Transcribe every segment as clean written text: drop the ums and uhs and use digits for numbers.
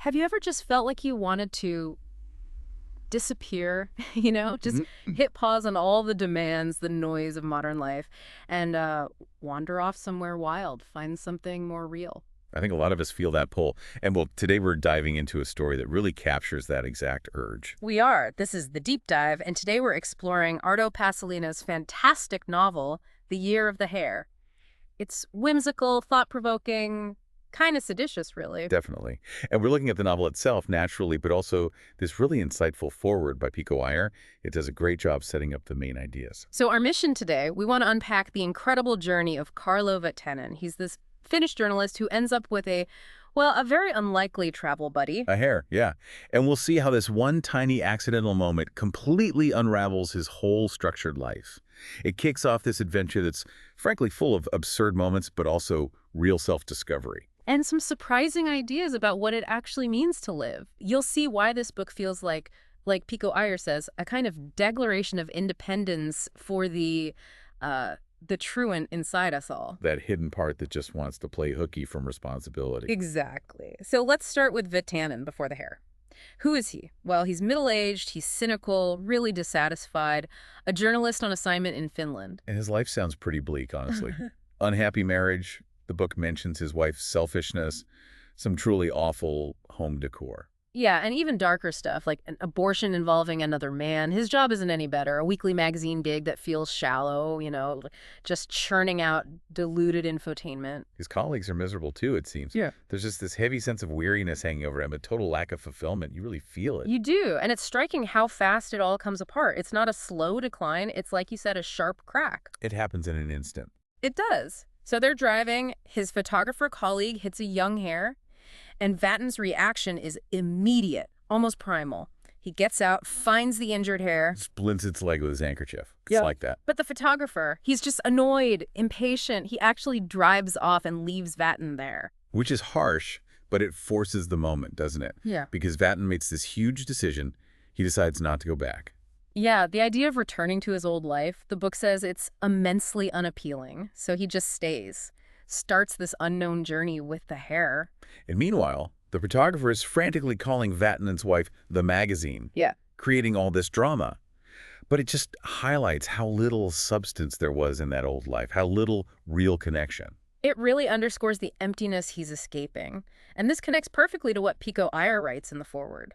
Have you ever just felt like you wanted to disappear, just hit pause on all the demands, the noise of modern life, and wander off somewhere wild, find something more real? I think a lot of us feel that pull. And well, today we're diving into a story that really captures that exact urge. We are. This is The Deep Dive, and today we're exploring Arto Paasilinna's fantastic novel, The Year of the Hare. It's whimsical, thought-provoking, kind of seditious, really. Definitely. And we're looking at the novel itself naturally, but also this really insightful foreword by Pico Iyer. It does a great job setting up the main ideas. So our mission today, we want to unpack the incredible journey of Carlo Vatanen. He's this Finnish journalist who ends up with a very unlikely travel buddy. A hare, yeah. And we'll see how this one tiny accidental moment completely unravels his whole structured life. It kicks off this adventure that's frankly full of absurd moments, but also real self-discovery. And some surprising ideas about what it actually means to live. You'll see why this book feels like Pico Iyer says, a kind of declaration of independence for the truant inside us all. That hidden part that just wants to play hooky from responsibility. Exactly. So let's start with Vatanen before the hare. Who is he? Well, he's middle-aged, he's cynical, really dissatisfied, a journalist on assignment in Finland. And his life sounds pretty bleak, honestly. Unhappy marriage. The book mentions his wife's selfishness, some truly awful home decor. Yeah, and even darker stuff, like an abortion involving another man. His job isn't any better. A weekly magazine gig that feels shallow, just churning out diluted infotainment. His colleagues are miserable too, it seems. Yeah. There's just this heavy sense of weariness hanging over him, a total lack of fulfillment. You really feel it. You do, and it's striking how fast it all comes apart. It's not a slow decline. It's, like you said, a sharp crack. It happens in an instant. It does. So they're driving. His photographer colleague hits a young hare. And Vatanen's reaction is immediate, almost primal. He gets out, finds the injured hare. Splints its leg with his handkerchief. It's like that. But the photographer, he's just annoyed, impatient. He actually drives off and leaves Vatanen there. Which is harsh, but it forces the moment, doesn't it? Yeah. Because Vatanen makes this huge decision. He decides not to go back. Yeah, the idea of returning to his old life, the book says it's immensely unappealing. So he just stays. Starts this unknown journey with the hare. And meanwhile, the photographer is frantically calling Vatanen's wife the magazine, creating all this drama. But it just highlights how little substance there was in that old life, how little real connection. It really underscores the emptiness he's escaping. And this connects perfectly to what Pico Iyer writes in the foreword.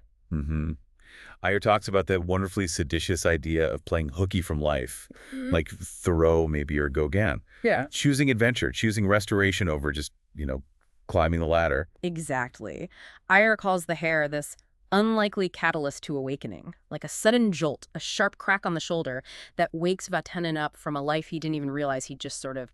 Iyer talks about that wonderfully seditious idea of playing hooky from life, like Thoreau maybe or Gauguin. Yeah. Choosing adventure, choosing restoration over just, climbing the ladder. Exactly. Iyer calls the hare this unlikely catalyst to awakening, like a sudden jolt, a sharp crack on the shoulder that wakes Vatanen up from a life he didn't even realize he just sort of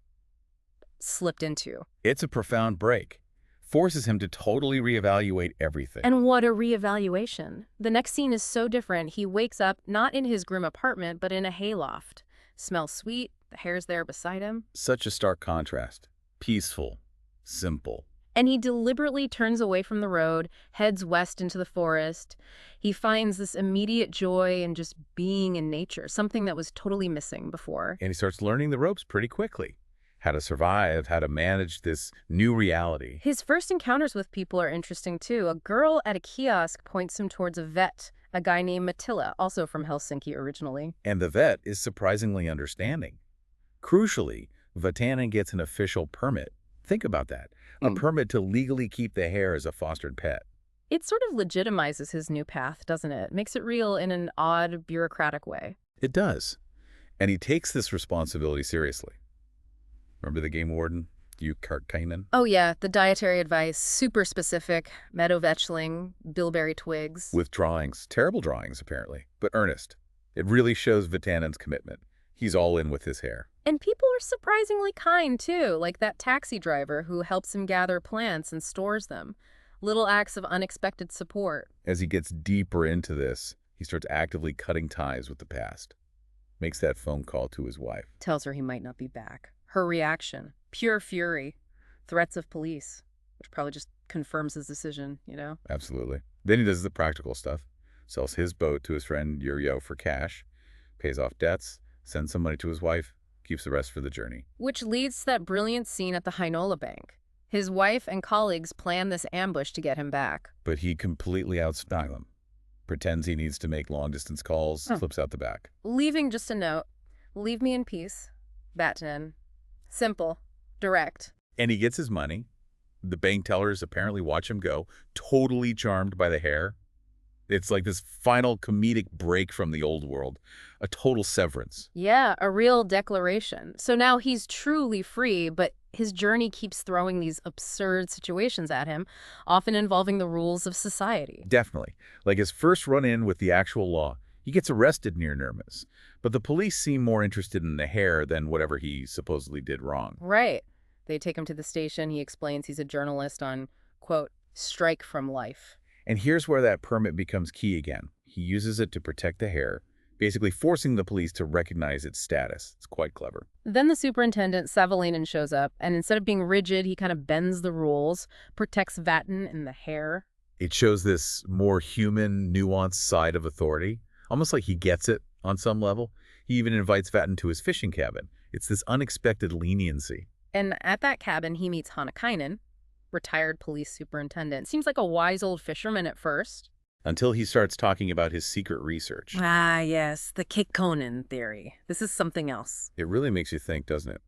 slipped into. It's a profound break. Forces him to totally reevaluate everything. And what a reevaluation. The next scene is so different. He wakes up not in his grim apartment, but in a hayloft. Smells sweet. The hare's there beside him. Such a stark contrast. Peaceful. Simple. And he deliberately turns away from the road, heads west into the forest. He finds this immediate joy in just being in nature, something that was totally missing before. And he starts learning the ropes pretty quickly. How to survive, how to manage this new reality. His first encounters with people are interesting, too. A girl at a kiosk points him towards a vet, a guy named Mattila, also from Helsinki originally. And the vet is surprisingly understanding. Crucially, Vatanen gets an official permit. Think about that. A permit to legally keep the hare as a fostered pet. It sort of legitimizes his new path, doesn't it? Makes it real in an odd, bureaucratic way. It does. And he takes this responsibility seriously. Remember the game warden, Karkainen? Oh yeah, the dietary advice, super specific, meadow vetchling, bilberry twigs. With drawings, terrible drawings apparently, but earnest. It really shows Vatanen's commitment. He's all in with his hare. And people are surprisingly kind too, like that taxi driver who helps him gather plants and stores them. Little acts of unexpected support. As he gets deeper into this, he starts actively cutting ties with the past. Makes that phone call to his wife. Tells her he might not be back. Her reaction, pure fury, threats of police, which probably just confirms his decision, Absolutely. Then he does the practical stuff. Sells his boat to his friend Yrjö for cash, pays off debts, sends some money to his wife, keeps the rest for the journey. Which leads to that brilliant scene at the Heinola Bank. His wife and colleagues plan this ambush to get him back. But he completely outstyles them. Pretends he needs to make long-distance calls, flips out the back. Leaving just a note. Leave me in peace. Vatanen. Simple. Direct. And he gets his money. The bank tellers apparently watch him go, totally charmed by the Hare. It's like this final comedic break from the old world, a total severance. Yeah, a real declaration. So now he's truly free, but his journey keeps throwing these absurd situations at him, often involving the rules of society. Definitely. Like his first run-in with the actual law, he gets arrested near Nurmes. But the police seem more interested in the Hare than whatever he supposedly did wrong. Right. They take him to the station. He explains he's a journalist on, quote, strike from life. And here's where that permit becomes key again. He uses it to protect the Hare, basically forcing the police to recognize its status. It's quite clever. Then the superintendent, Savalainen, shows up, and instead of being rigid, he kind of bends the rules, protects Vatanen and the Hare. It shows this more human, nuanced side of authority, almost like he gets it on some level. He even invites Vatanen to his fishing cabin. It's this unexpected leniency. And at that cabin, he meets Hannakainen, retired police superintendent. Seems like a wise old fisherman at first. Until he starts talking about his secret research. Ah, yes, the Kekkonen theory. This is something else. It really makes you think, doesn't it?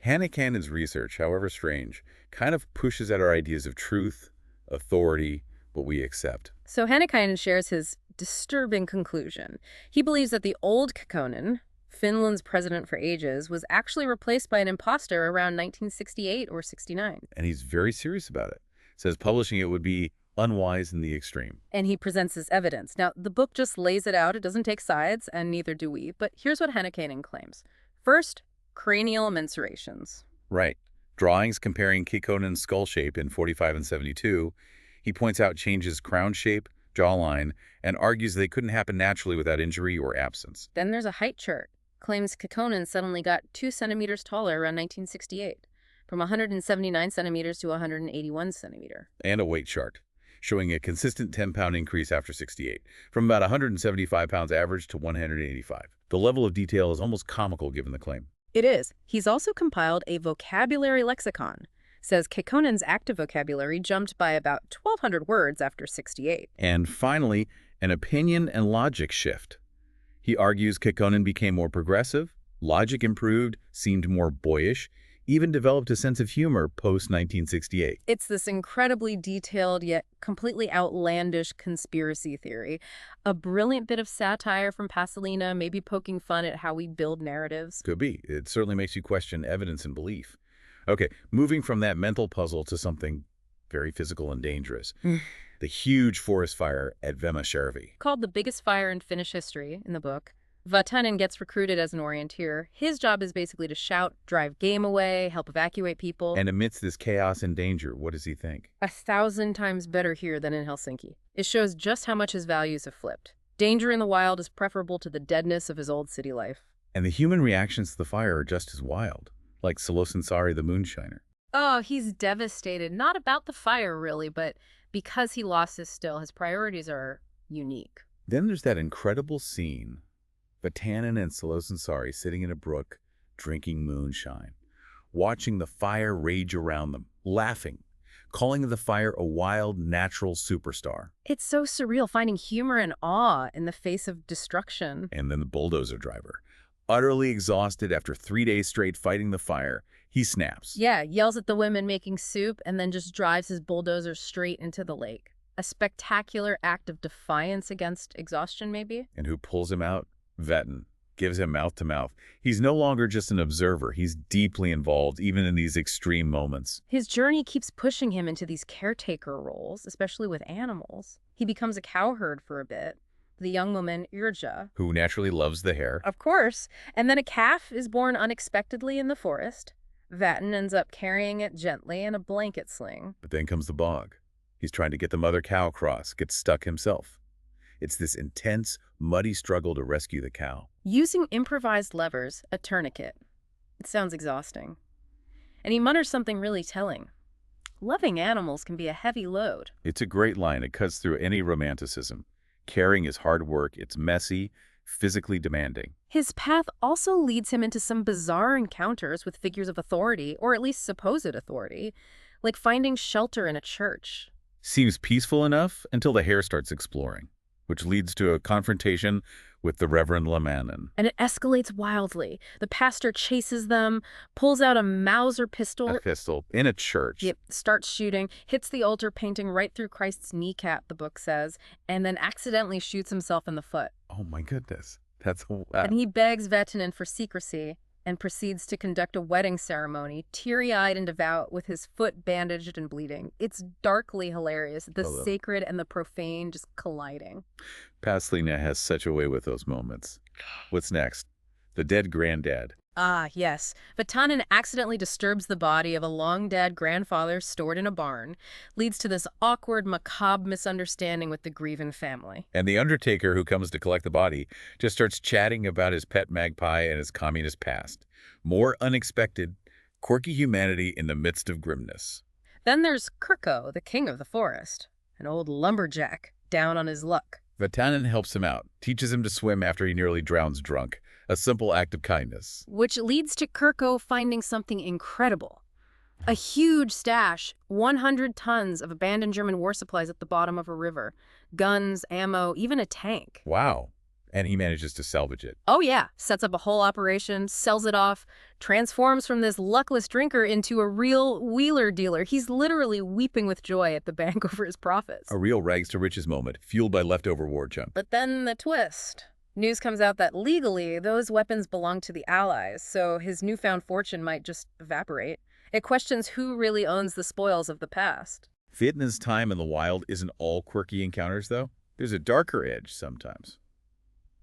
Hannakainen's research, however strange, kind of pushes at our ideas of truth, authority, what we accept. So Hannakainen shares his disturbing conclusion. He believes that the old Kekkonen, Finland's president for ages, was actually replaced by an imposter around 1968 or 69. And he's very serious about it. Says publishing it would be unwise in the extreme. And he presents his evidence. Now, the book just lays it out. It doesn't take sides, and neither do we. But here's what Hannakainen claims. First, cranial mensurations. Right. Drawings comparing Kekkonen's skull shape in 45 and 72. He points out changes crown shape, jawline, and argues they couldn't happen naturally without injury or absence. Then there's a height chart. Claims Kekkonen suddenly got 2 centimeters taller around 1968, from 179 centimeters to 181 centimeters. And a weight chart, showing a consistent 10-pound increase after 68, from about 175 pounds average to 185. The level of detail is almost comical given the claim. It is. He's also compiled a vocabulary lexicon. Says Kekkonen's active vocabulary jumped by about 1,200 words after 68. And finally, an opinion and logic shift. He argues Kekkonen became more progressive, logic improved, seemed more boyish, even developed a sense of humor post-1968. It's this incredibly detailed yet completely outlandish conspiracy theory. A brilliant bit of satire from Paasilinna, maybe poking fun at how we build narratives. Could be. It certainly makes you question evidence and belief. Okay, moving from that mental puzzle to something very physical and dangerous. The huge forest fire at Vemmäjärvi. Called the biggest fire in Finnish history in the book. Vatanen gets recruited as an orienteer. His job is basically to shout, drive game away, help evacuate people. And amidst this chaos and danger, what does he think? 1,000 times better here than in Helsinki. It shows just how much his values have flipped. Danger in the wild is preferable to the deadness of his old city life. And the human reactions to the fire are just as wild, like Salosensaari the moonshiner. Oh, he's devastated. Not about the fire, really, but because he lost his still, his priorities are unique. Then there's that incredible scene. Vatanen and Salosensaari sitting in a brook, drinking moonshine, watching the fire rage around them, laughing, calling the fire a wild, natural superstar. It's so surreal, finding humor and awe in the face of destruction. And then the bulldozer driver, utterly exhausted after 3 days straight fighting the fire, he snaps. Yeah, yells at the women making soup and then just drives his bulldozer straight into the lake. A spectacular act of defiance against exhaustion, maybe? And who pulls him out? Vatanen. Gives him mouth to mouth. He's no longer just an observer. He's deeply involved, even in these extreme moments. His journey keeps pushing him into these caretaker roles, especially with animals. He becomes a cowherd for a bit. The young woman, Yrjö, Who naturally loves the Hare. of course, and then a calf is born unexpectedly in the forest. Vatanen ends up carrying it gently in a blanket sling. But then comes the bog. He's trying to get the mother cow across, gets stuck himself. It's this intense, muddy struggle to rescue the cow. Using improvised levers, a tourniquet. It sounds exhausting. And he mutters something really telling. Loving animals can be a heavy load. It's a great line. It cuts through any romanticism. Caring is hard work. It's messy, physically demanding. His path also leads him into some bizarre encounters with figures of authority, or at least supposed authority, like finding shelter in a church. Seems peaceful enough until the Hare starts exploring, which leads to a confrontation with the Reverend Lamanon. And it escalates wildly. The pastor chases them, pulls out a Mauser pistol. A pistol in a church. Yep, starts shooting, hits the altar painting right through Christ's kneecap, the book says, and then accidentally shoots himself in the foot. Oh my goodness. That's And he begs Vatanen for secrecy and proceeds to conduct a wedding ceremony, teary-eyed and devout, with his foot bandaged and bleeding. It's darkly hilarious, the sacred and the profane just colliding. Paasilinna has such a way with those moments. What's next? The dead granddad. Ah, yes. Vatanen accidentally disturbs the body of a long-dead grandfather stored in a barn, leads to this awkward, macabre misunderstanding with the grieving family. And the undertaker who comes to collect the body just starts chatting about his pet magpie and his communist past. More unexpected, quirky humanity in the midst of grimness. Then there's Kirko, the king of the forest, an old lumberjack, down on his luck. Vatanen helps him out, teaches him to swim after he nearly drowns drunk. A simple act of kindness. Which leads to Kirko finding something incredible. A huge stash, 100 tons of abandoned German war supplies at the bottom of a river. Guns, ammo, even a tank. Wow. And he manages to salvage it. Oh yeah, sets up a whole operation, sells it off, transforms from this luckless drinker into a real wheeler dealer. He's literally weeping with joy at the bank over his profits. A real rags to riches moment, fueled by leftover war junk. But then the twist. News comes out that legally, those weapons belong to the Allies, so his newfound fortune might just evaporate. It questions who really owns the spoils of the past. Vatanen's time in the wild isn't all quirky encounters, though. There's a darker edge sometimes.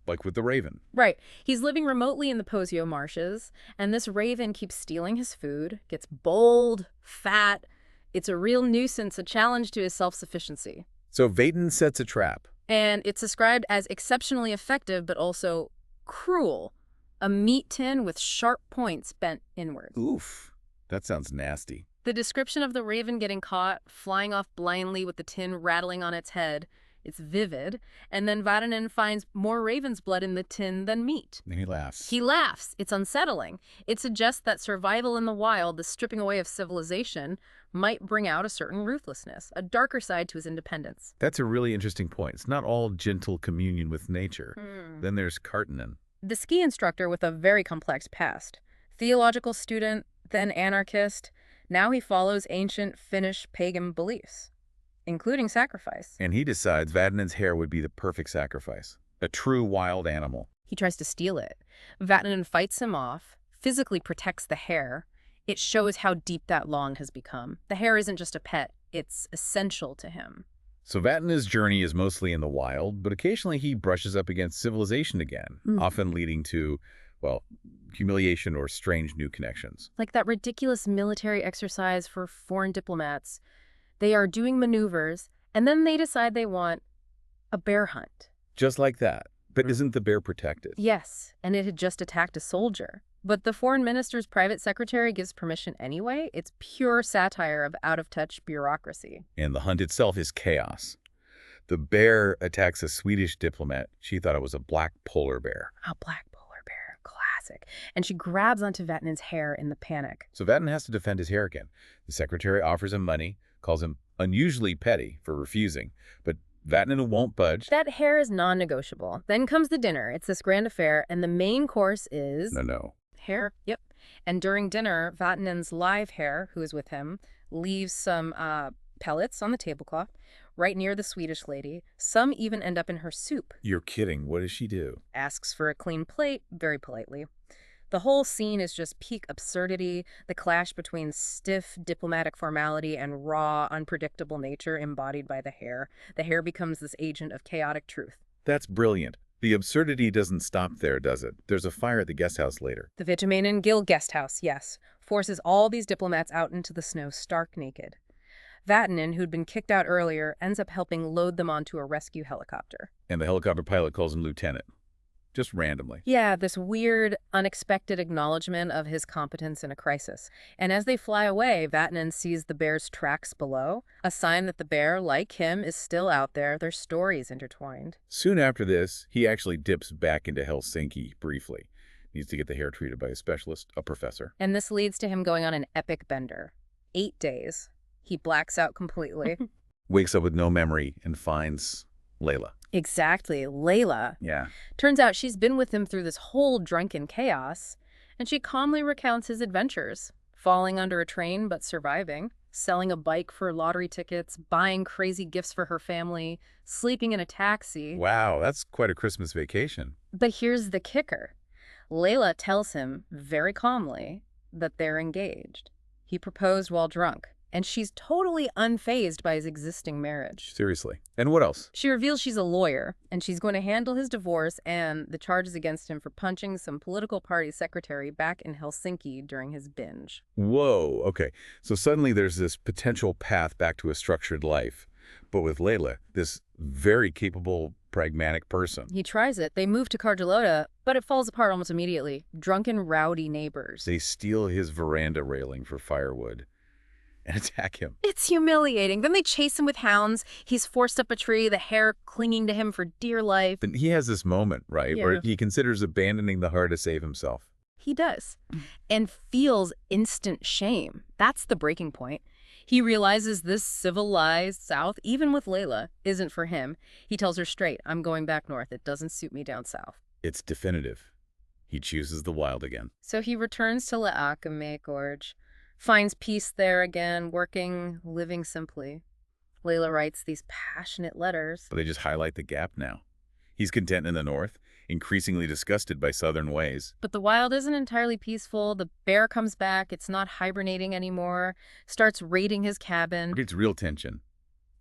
Like with the raven. Right. He's living remotely in the Pozio marshes, and this raven keeps stealing his food, gets bold, fat. It's a real nuisance, a challenge to his self-sufficiency. So Vatanen sets a trap. And it's described as exceptionally effective, but also cruel. A meat tin with sharp points bent inward. Oof. That sounds nasty. The description of the raven getting caught, flying off blindly with the tin rattling on its head, it's vivid. And then Vatanen finds more raven's blood in the tin than meat. And he laughs. He laughs. It's unsettling. It suggests that survival in the wild, the stripping away of civilization, might bring out a certain ruthlessness, a darker side to his independence. That's a really interesting point. It's not all gentle communion with nature. Then there's Kartinen. The ski instructor with a very complex past. Theological student, then anarchist. Now he follows ancient Finnish pagan beliefs, including sacrifice. And he decides Vatanen's Hare would be the perfect sacrifice. A true wild animal. He tries to steal it. Vatanen fights him off, physically protects the hare. It shows how deep that longing has become. The hare isn't just a pet, it's essential to him. So Vatanen's journey is mostly in the wild, but occasionally he brushes up against civilization again, often leading to, well, humiliation or strange new connections. Like that ridiculous military exercise for foreign diplomats. They are doing maneuvers, and then they decide they want a bear hunt. Just like that. But isn't the bear protected? Yes, and it had just attacked a soldier. But the foreign minister's private secretary gives permission anyway. It's pure satire of out-of-touch bureaucracy. And the hunt itself is chaos. The bear attacks a Swedish diplomat. She thought it was a black polar bear. A black polar bear, classic. And she grabs onto Vatanen's hair in the panic. So Vatanen has to defend his hair again. The secretary offers him money, calls him unusually petty for refusing, but Vatanen won't budge. That hair is non-negotiable. Then comes the dinner. It's this grand affair, and the main course is... No. Hare, yep. And during dinner, Vatanen's live hare, who is with him, leaves some pellets on the tablecloth right near the Swedish lady. Some even end up in her soup. You're kidding. What does she do? Asks for a clean plate, very politely. The whole scene is just peak absurdity, the clash between stiff diplomatic formality and raw, unpredictable nature embodied by the hare. The hare becomes this agent of chaotic truth. That's brilliant. The absurdity doesn't stop there, does it? There's a fire at the guest house later. The Vitamin Gill guest house, yes, forces all these diplomats out into the snow stark naked. Vatanen, who'd been kicked out earlier, ends up helping load them onto a rescue helicopter. And the helicopter pilot calls him lieutenant. just randomly. Yeah, this weird, unexpected acknowledgement of his competence in a crisis. And as they fly away, Vatanen sees the bear's tracks below, a sign that the bear, like him, is still out there, their stories intertwined. Soon after this, he actually dips back into Helsinki briefly. Needs to get the hair treated by a specialist, a professor. And this leads to him going on an epic bender. 8 days. He blacks out completely. Wakes up with no memory and finds Layla. Exactly, Layla. Yeah. Turns out she's been with him through this whole drunken chaos, and she calmly recounts his adventures. Falling under a train but surviving, selling a bike for lottery tickets, buying crazy gifts for her family, sleeping in a taxi. Wow, that's quite a Christmas vacation. But here's the kicker. Layla tells him, very calmly, that they're engaged. He proposed while drunk, and she's totally unfazed by his existing marriage. Seriously. And what else? She reveals she's a lawyer, and she's going to handle his divorce and the charges against him for punching some political party secretary back in Helsinki during his binge. Whoa, okay. So suddenly there's this potential path back to a structured life. But with Layla, this very capable, pragmatic person. He tries it. They move to Cargelota, but it falls apart almost immediately. Drunken, rowdy neighbors. They steal his veranda railing for firewood and attack him. It's humiliating. Then they chase him with hounds. He's forced up a tree, the hare clinging to him for dear life. But he has this moment, right, Yeah. where he considers abandoning the Hare to save himself. He does. And feels instant shame. That's the breaking point. He realizes this civilized South, even with Layla, isn't for him. He tells her straight, I'm going back north. It doesn't suit me down south. It's definitive. He chooses the wild again. So he returns to Laakame Gorge, finds peace there again, working, living simply. Layla writes these passionate letters. But they just highlight the gap now. He's content in the north, increasingly disgusted by southern ways. But the wild isn't entirely peaceful. The bear comes back. It's not hibernating anymore. Starts raiding his cabin. It's real tension.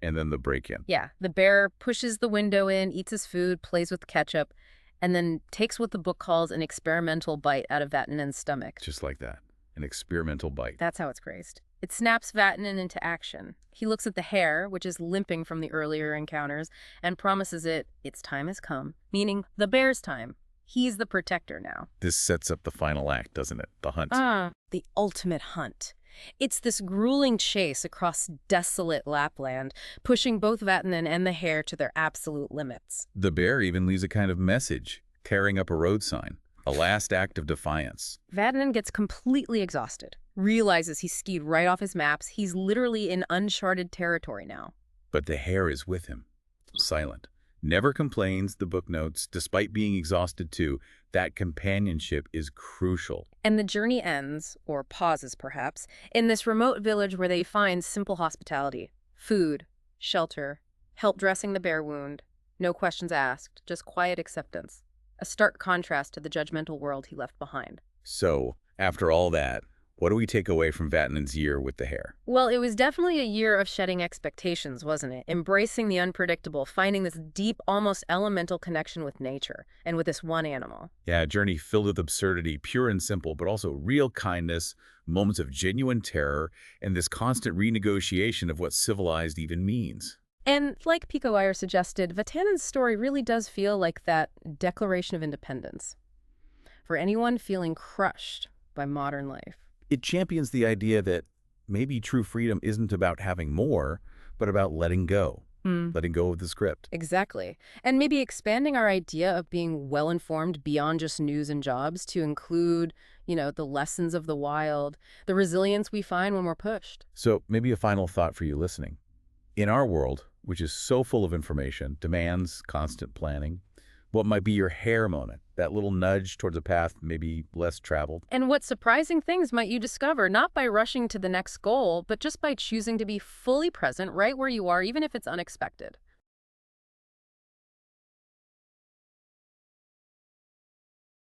And then the break-in. Yeah, the bear pushes the window in, eats his food, plays with ketchup, and then takes what the book calls an experimental bite out of Vatanen's stomach. Just like that. An experimental bite. That's how it's crazed. It snaps Vatanen into action. He looks at the hare, which is limping from the earlier encounters, and promises it, its time has come, meaning the bear's time. He's the protector now. This sets up the final act, doesn't it? The hunt. The ultimate hunt. It's this grueling chase across desolate Lapland, pushing both Vatanen and the hare to their absolute limits. The bear even leaves a kind of message, tearing up a road sign. A last act of defiance. Vatanen gets completely exhausted, realizes he's skied right off his maps. He's literally in uncharted territory now. But the hare is with him, silent. Never complains, the book notes, despite being exhausted too. That companionship is crucial. And the journey ends, or pauses perhaps, in this remote village where they find simple hospitality. Food, shelter, help dressing the bear wound. No questions asked, just quiet acceptance. A stark contrast to the judgmental world he left behind. So, after all that, what do we take away from Vatanen's year with the hare? Well, it was definitely a year of shedding expectations, wasn't it? Embracing the unpredictable, finding this deep, almost elemental connection with nature and with this one animal. Yeah, a journey filled with absurdity, pure and simple, but also real kindness, moments of genuine terror, and this constant renegotiation of what civilized even means. And like Pico Iyer suggested, Vatanen's story really does feel like that Declaration of Independence for anyone feeling crushed by modern life. It champions the idea that maybe true freedom isn't about having more, but about letting go. Letting go of the script. Exactly. And maybe expanding our idea of being well-informed beyond just news and jobs to include, the lessons of the wild, the resilience we find when we're pushed. So maybe a final thought for you listening. In our world, which is so full of information, demands constant planning, what might be your hare moment, that little nudge towards a path maybe less traveled? And what surprising things might you discover, not by rushing to the next goal, but just by choosing to be fully present right where you are, even if it's unexpected?